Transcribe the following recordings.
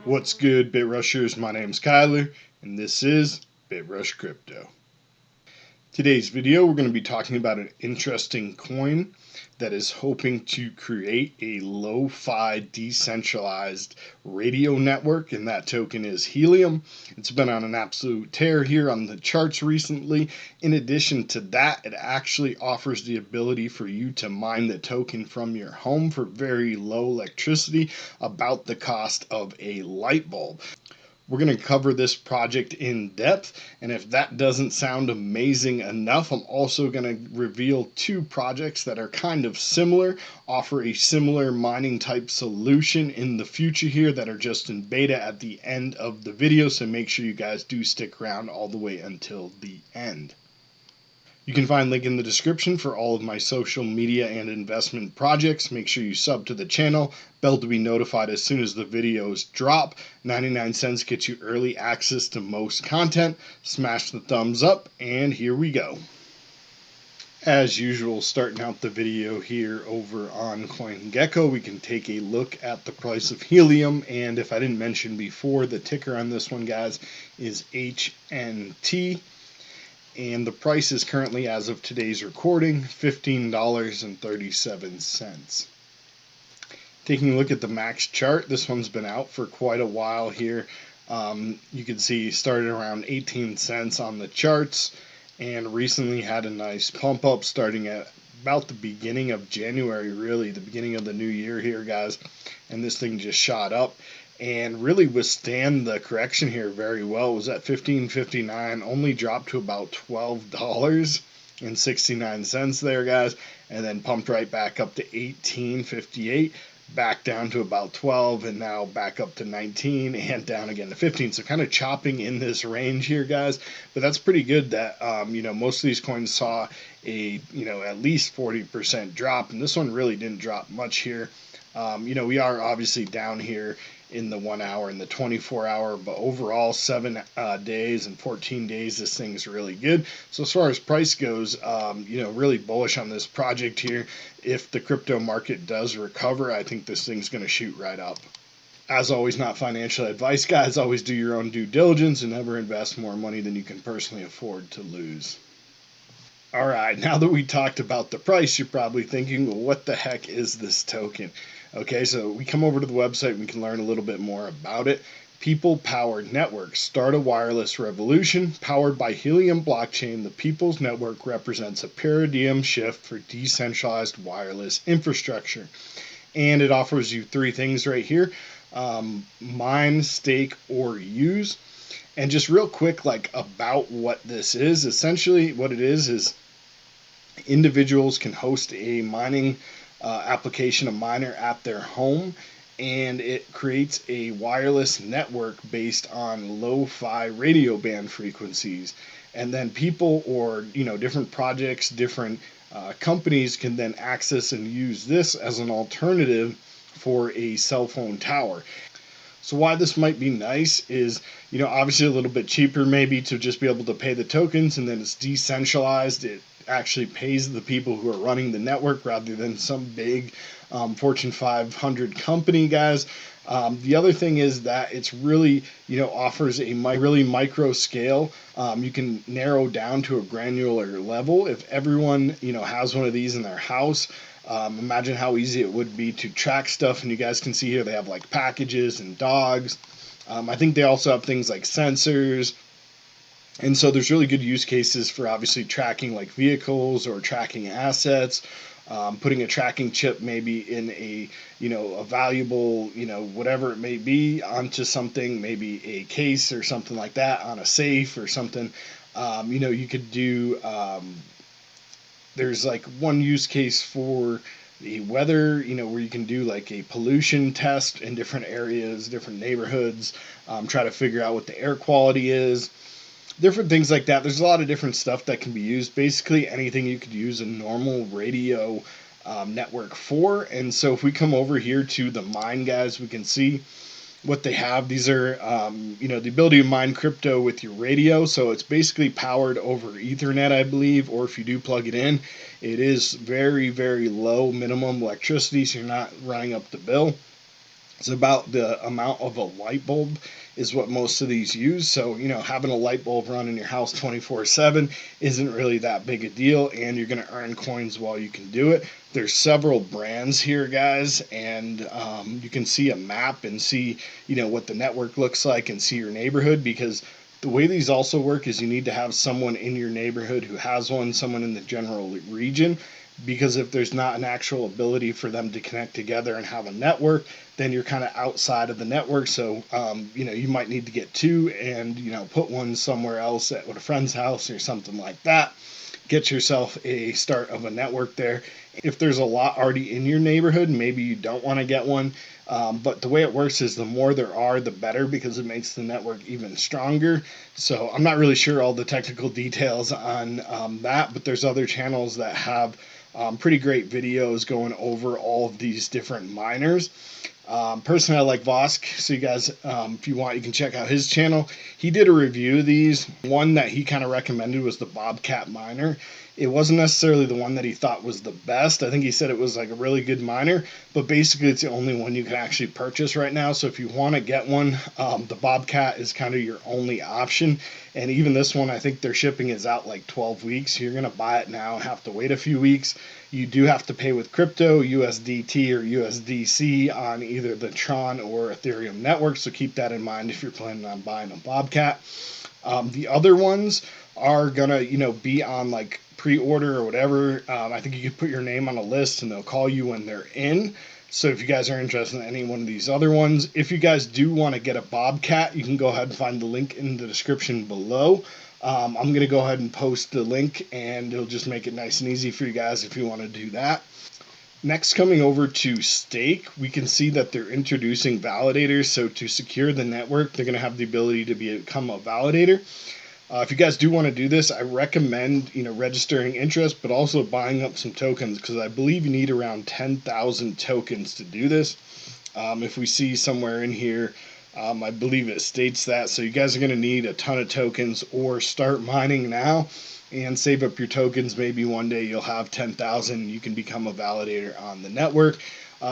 What's good, BitRushers? My name's Kyler, and this is BitRush Crypto. Today's video, we're going to be talking about an interesting coin that is hoping to create a lo-fi decentralized radio network, and that token is Helium. It's been on an absolute tear here on the charts recently. In addition to that, it actually offers the ability for you to mine the token from your home for very low electricity, about the cost of a light bulb. We're going to cover this project in depth, and if that doesn't sound amazing enough, I'm also going to reveal two projects that are kind of similar, offer a similar mining type solution in the future here that are just in beta at the end of the video, so make sure you guys do stick around all the way until the end. You can find a link in the description for all of my social media and investment projects. Make sure you sub to the channel, bell to be notified as soon as the videos drop. 99 cents gets you early access to most content. Smash the thumbs up, and here we go. As usual, starting out the video here over on CoinGecko, we can take a look at the price of Helium. And if I didn't mention before, the ticker on this one, guys, is HNT. And the price is currently, as of today's recording, $15.37. Taking a look at the max chart, this one's been out for quite a while here. You can see started around 18 cents on the charts and recently had a nice pump up starting at about the beginning of January, really the beginning of the new year here, guys. And this thing just shot up and really withstand the correction here very well. It was at $15.59, only dropped to about $12.69 there, guys, and then pumped right back up to $18.58, back down to about 12, and now back up to 19 and down again to 15. So kind of chopping in this range here, guys, but that's pretty good that most of these coins saw a at least 40% drop, and this one really didn't drop much here. We are obviously down here in the 1 hour and the 24 hour, but overall 7 days and 14 days, this thing's really good. So as far as price goes, really bullish on this project here. If the crypto market does recover, I think this thing's going to shoot right up. As always, not financial advice, guys. Always do your own due diligence and never invest more money than you can personally afford to lose. All right, now that we talked about the price, you're probably thinking, well, what the heck is this token? Okay, so we come over to the website and we can learn a little bit more about it. People-powered network. Start a wireless revolution. Powered by Helium blockchain, the People's Network represents a paradigm shift for decentralized wireless infrastructure. And it offers you three things right here. Mine, stake, or use. And just real quick, about what this is. Essentially, what it is individuals can host a mining application, a miner at their home, and it creates a wireless network based on lo-fi radio band frequencies. And then people or different projects, different companies can then access and use this as an alternative for a cell phone tower. So why this might be nice is, obviously a little bit cheaper maybe to just be able to pay the tokens, and then it's decentralized. It actually pays the people who are running the network rather than some big Fortune 500 company, guys. The other thing is that it's really, offers a really micro scale. You can narrow down to a granular level. If everyone, has one of these in their house, imagine how easy it would be to track stuff. And you guys can see here they have like packages and dogs. I think they also have things like sensors. And so there's really good use cases for obviously tracking like vehicles or tracking assets, putting a tracking chip maybe in a valuable, whatever it may be, onto something, maybe a case or something like that, on a safe or something. You could do, there's like one use case for the weather, where you can do like a pollution test in different areas, different neighborhoods, try to figure out what the air quality is. Different things like that. There's a lot of different stuff that can be used. Basically anything you could use a normal radio network for. And so if we come over here to the mine, guys, we can see what they have. These are, the ability to mine crypto with your radio. So it's basically powered over Ethernet, I believe, or if you do plug it in, it is very, very low minimum electricity, so you're not running up the bill. It's about the amount of a light bulb is what most of these use. So, having a light bulb run in your house 24/7 isn't really that big a deal, and you're going to earn coins while you can do it. There's several brands here, guys, and you can see a map and see, what the network looks like and see your neighborhood, because the way these also work is you need to have someone in your neighborhood who has one, someone in the general region, because if there's not an actual ability for them to connect together and have a network, then you're kind of outside of the network. So, you might need to get two and, put one somewhere else at a friend's house or something like that. Get yourself a start of a network there. If there's a lot already in your neighborhood, maybe you don't want to get one. But the way it works is the more there are, the better, because it makes the network even stronger. So I'm not really sure all the technical details on that, but there's other channels that have pretty great videos going over all of these different miners. Personally, I like Vosk, so you guys, if you want, you can check out his channel. He did a review of these. One that he kind of recommended was the Bobcat miner. It wasn't necessarily the one that he thought was the best. I think he said it was like a really good miner, but basically it's the only one you can actually purchase right now. So if you want to get one, the Bobcat is kind of your only option. And even this one, I think their shipping is out like 12 weeks. You're going to buy it now and have to wait a few weeks. You do have to pay with crypto, USDT or USDC on either the Tron or Ethereum network. So keep that in mind if you're planning on buying a Bobcat. The other ones are gonna, be on like pre-order or whatever. I think you could put your name on a list and they'll call you when they're in. So if you guys are interested in any one of these other ones, if you guys do want to get a Bobcat, you can go ahead and find the link in the description below. I'm going to go ahead and post the link, and it'll just make it nice and easy for you guys if you want to do that. Next, coming over to stake, we can see that they're introducing validators. So to secure the network, they're going to have the ability to become a validator. If you guys do want to do this, I recommend registering interest, but also buying up some tokens, because I believe you need around 10,000 tokens to do this. If we see somewhere in here, I believe it states that. So you guys are going to need a ton of tokens, or start mining now and save up your tokens. Maybe one day you'll have 10,000. You can become a validator on the network.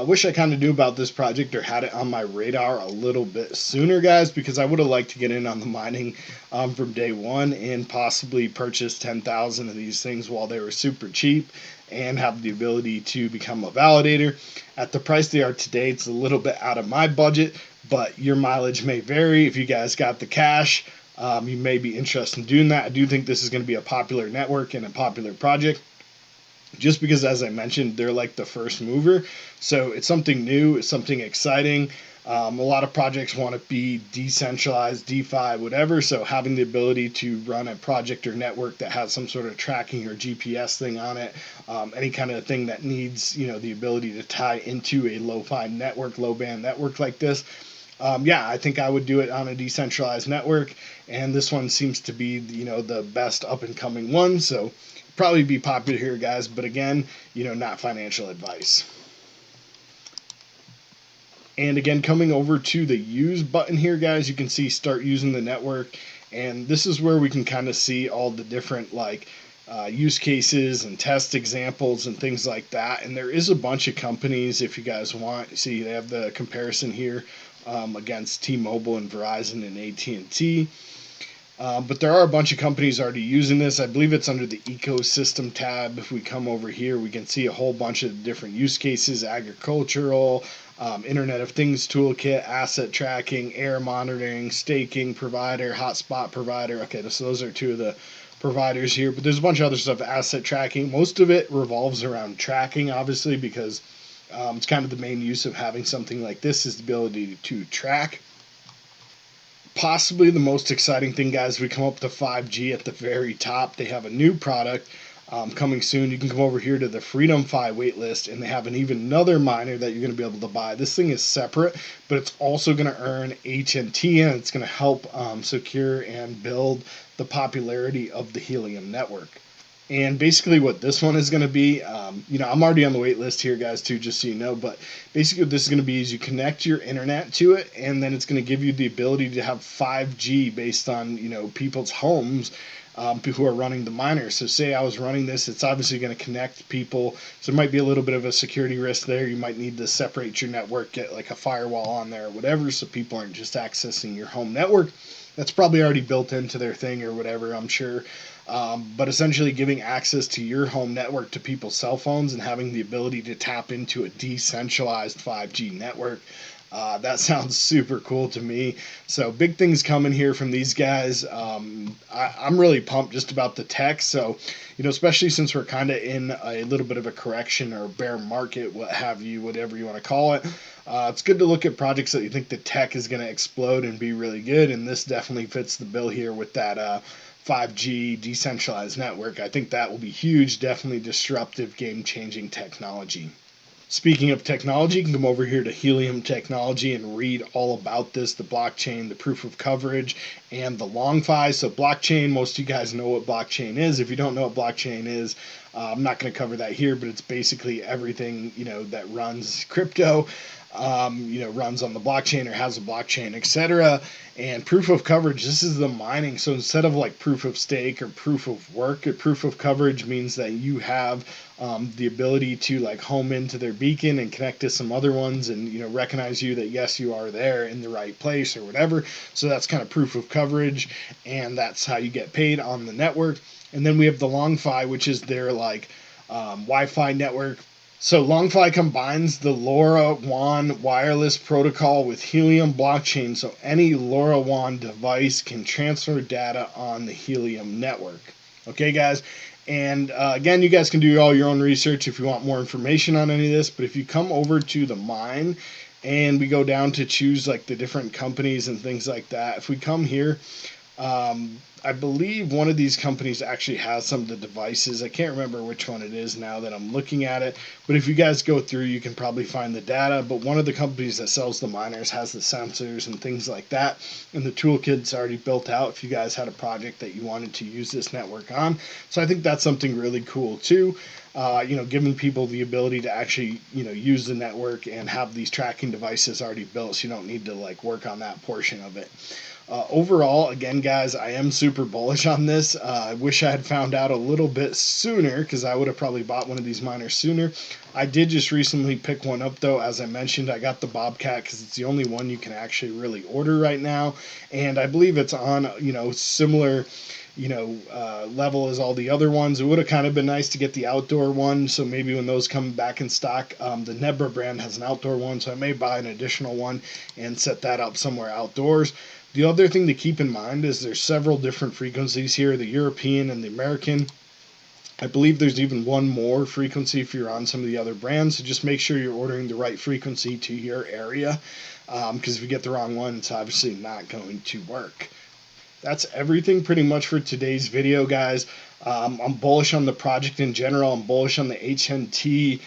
Wish I kind of knew about this project or had it on my radar a little bit sooner, guys, because I would have liked to get in on the mining from day one and possibly purchase 10,000 of these things while they were super cheap and have the ability to become a validator. At the price they are today, it's a little bit out of my budget, but your mileage may vary. If you guys got the cash, you may be interested in doing that. I do think this is going to be a popular network and a popular project, just because, as I mentioned, they're like the first mover. So it's something new, it's something exciting. A lot of projects want to be decentralized, DeFi, whatever. So having the ability to run a project or network that has some sort of tracking or GPS thing on it, any kind of thing that needs, the ability to tie into a low-fi network, low-band network like this. I think I would do it on a decentralized network, and this one seems to be, the best up-and-coming one. So probably be popular here, guys, but again, not financial advice. And again, coming over to the use button here, guys, you can see start using the network, and this is where we can kind of see all the different use cases and test examples and things like that. And there is a bunch of companies, if you guys want. See, they have the comparison here against T-Mobile and Verizon and AT&T. But there are a bunch of companies already using this. I believe it's under the ecosystem tab. If we come over here, we can see a whole bunch of different use cases: agricultural, Internet of Things toolkit, asset tracking, air monitoring, staking provider, hotspot provider. Okay, so those are two of the providers here, but there's a bunch of other stuff. Asset tracking, most of it revolves around tracking, obviously, because it's kind of the main use of having something like this, is the ability to track. Possibly the most exciting thing, guys, we come up to 5G at the very top. They have a new product coming soon. You can come over here to the Freedom Fi waitlist, and they have another miner that you're going to be able to buy. This thing is separate, but it's also going to earn HNT, and it's going to help secure and build the popularity of the Helium network. And basically what this one is going to be, I'm already on the wait list here, guys, too, just so you know, but basically what this is going to be is you connect your internet to it, and then it's going to give you the ability to have 5G based on, people's homes, who are running the miner. So say I was running this, it's obviously going to connect people. So there might be a little bit of a security risk there. You might need to separate your network, get like a firewall on there or whatever, so people aren't just accessing your home network. That's probably already built into their thing or whatever, I'm sure. But essentially giving access to your home network to people's cell phones and having the ability to tap into a decentralized 5G network. That sounds super cool to me. So big things coming here from these guys. I'm really pumped just about the tech. So, especially since we're kind of in a little bit of a correction or bear market, what have you, whatever you want to call it. It's good to look at projects that you think the tech is going to explode and be really good. And this definitely fits the bill here with that 5G decentralized network. I think that will be huge, definitely disruptive, game-changing technology. Speaking of technology, you can come over here to Helium Technology and read all about this, the blockchain, the proof of coverage, and the LongFi. So blockchain, most of you guys know what blockchain is. If you don't know what blockchain is, I'm not going to cover that here, but it's basically everything, that runs crypto, runs on the blockchain or has a blockchain, etc. And proof of coverage, this is the mining. So instead of like proof of stake or proof of work, a proof of coverage means that you have the ability to like home into their beacon and connect to some other ones and recognize you that yes, you are there in the right place or whatever. So that's kind of proof of coverage, and that's how you get paid on the network. And then we have the LongFi, which is their like Wi-Fi network. So LongFi combines the LoRaWAN wireless protocol with Helium blockchain, so any LoRaWAN device can transfer data on the Helium network. Okay, guys? And again, you guys can do all your own research if you want more information on any of this, but if you come over to the mine and we go down to choose like the different companies and things like that, if we come here, I believe one of these companies actually has some of the devices. I can't remember which one it is now that I'm looking at it, but if you guys go through, you can probably find the data. But one of the companies that sells the miners has the sensors and things like that, and the toolkit's already built out if you guys had a project that you wanted to use this network on. So I think that's something really cool too. Giving people the ability to actually, use the network and have these tracking devices already built, so you don't need to like work on that portion of it. Overall, again, guys, I am super bullish on this. I wish I had found out a little bit sooner because I would have probably bought one of these miners sooner. I did just recently pick one up, though. As I mentioned, I got the Bobcat because it's the only one you can actually really order right now. And I believe it's on, similar level as all the other ones. It would have kind of been nice to get the outdoor one, so maybe when those come back in stock, the Nebra brand has an outdoor one, so I may buy an additional one and set that up somewhere outdoors. The other thing to keep in mind is there's several different frequencies here, the European and the American. I believe there's even one more frequency if you're on some of the other brands, so just make sure you're ordering the right frequency to your area, because if you get the wrong one, it's obviously not going to work. That's everything pretty much for today's video, guys. I'm bullish on the project in general. I'm bullish on the HNT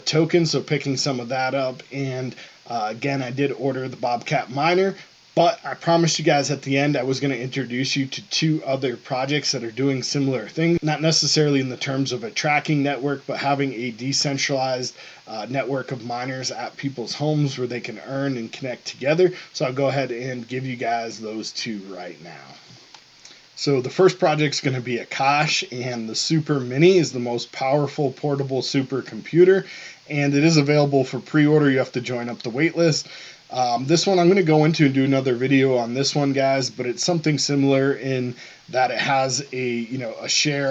token, so picking some of that up. And again, I did order the Bobcat miner. But I promised you guys at the end I was going to introduce you to two other projects that are doing similar things. Not necessarily in the terms of a tracking network, but having a decentralized network of miners at people's homes where they can earn and connect together. So I'll go ahead and give you guys those two right now. So the first project is going to be Akash, and the Super Mini is the most powerful portable supercomputer, and it is available for pre-order. You have to join up the wait list. This one I'm going to go into and do another video on this one, guys, but it's something similar in that it has a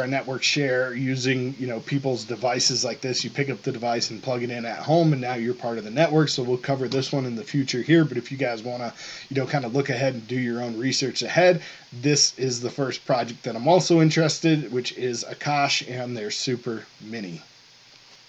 network share using, people's devices like this. You pick up the device and plug it in at home, and now you're part of the network. So we'll cover this one in the future here, but if you guys want to, kind of look ahead and do your own research ahead, this is the first project that I'm also interested, which is Akash and their Super Mini.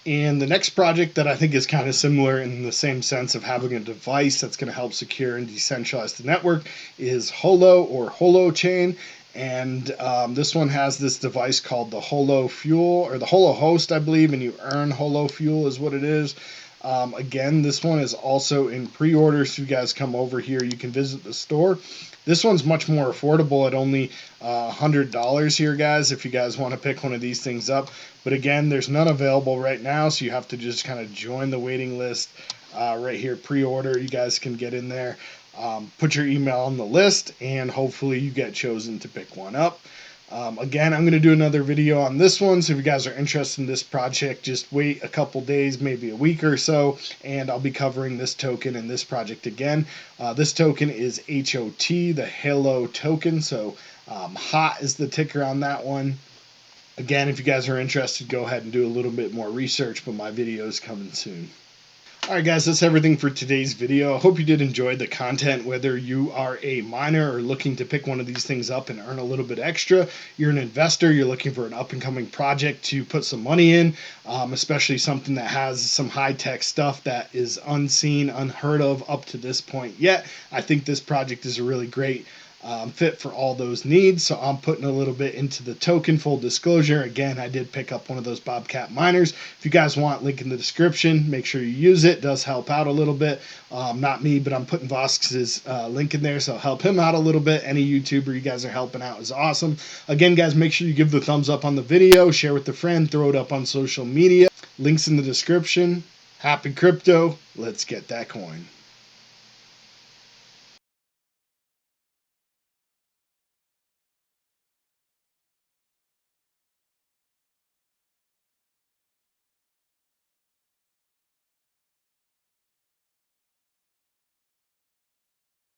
And the next project that I think is kind of similar in the same sense of having a device that's going to help secure and decentralize the network is Holo or Holo Chain. And this one has this device called the Holo Fuel, or the Holo Host, I believe, and you earn Holo Fuel is what it is. Again, this one is also in pre-order, so you guys come over here, you can visit the store. This one's much more affordable at only $100 here, guys, if you guys want to pick one of these things up. But again, there's none available right now, so you have to just kind of join the waiting list right here, pre-order. You guys can get in there, put your email on the list, and hopefully you get chosen to pick one up. Again, I'm going to do another video on this one, so if you guys are interested in this project, just wait a couple days, maybe a week or so, and I'll be covering this token and this project again. This token is HOT, the Halo token, so HOT is the ticker on that one. Again, if you guys are interested, go ahead and do a little bit more research, but my video is coming soon. Alright guys, that's everything for today's video. I hope you did enjoy the content, whether you are a miner or looking to pick one of these things up and earn a little bit extra. You're an investor, you're looking for an up-and-coming project to put some money in, especially something that has some high-tech stuff that is unseen, unheard of up to this point yet. I think this project is a really great fit for all those needs, so I'm putting a little bit into the token. Full disclosure, again, I did pick up one of those Bobcat miners. If you guys want, link in the description, make sure you use it. It does help out a little bit. Not me, but I'm putting Vosk's link in there, so help him out a little bit. Any YouTuber you guys are helping out is awesome. Again, guys, make sure you give the thumbs up on the video, share with a friend, throw it up on social media. Links in the description. Happy crypto. Let's get that coin.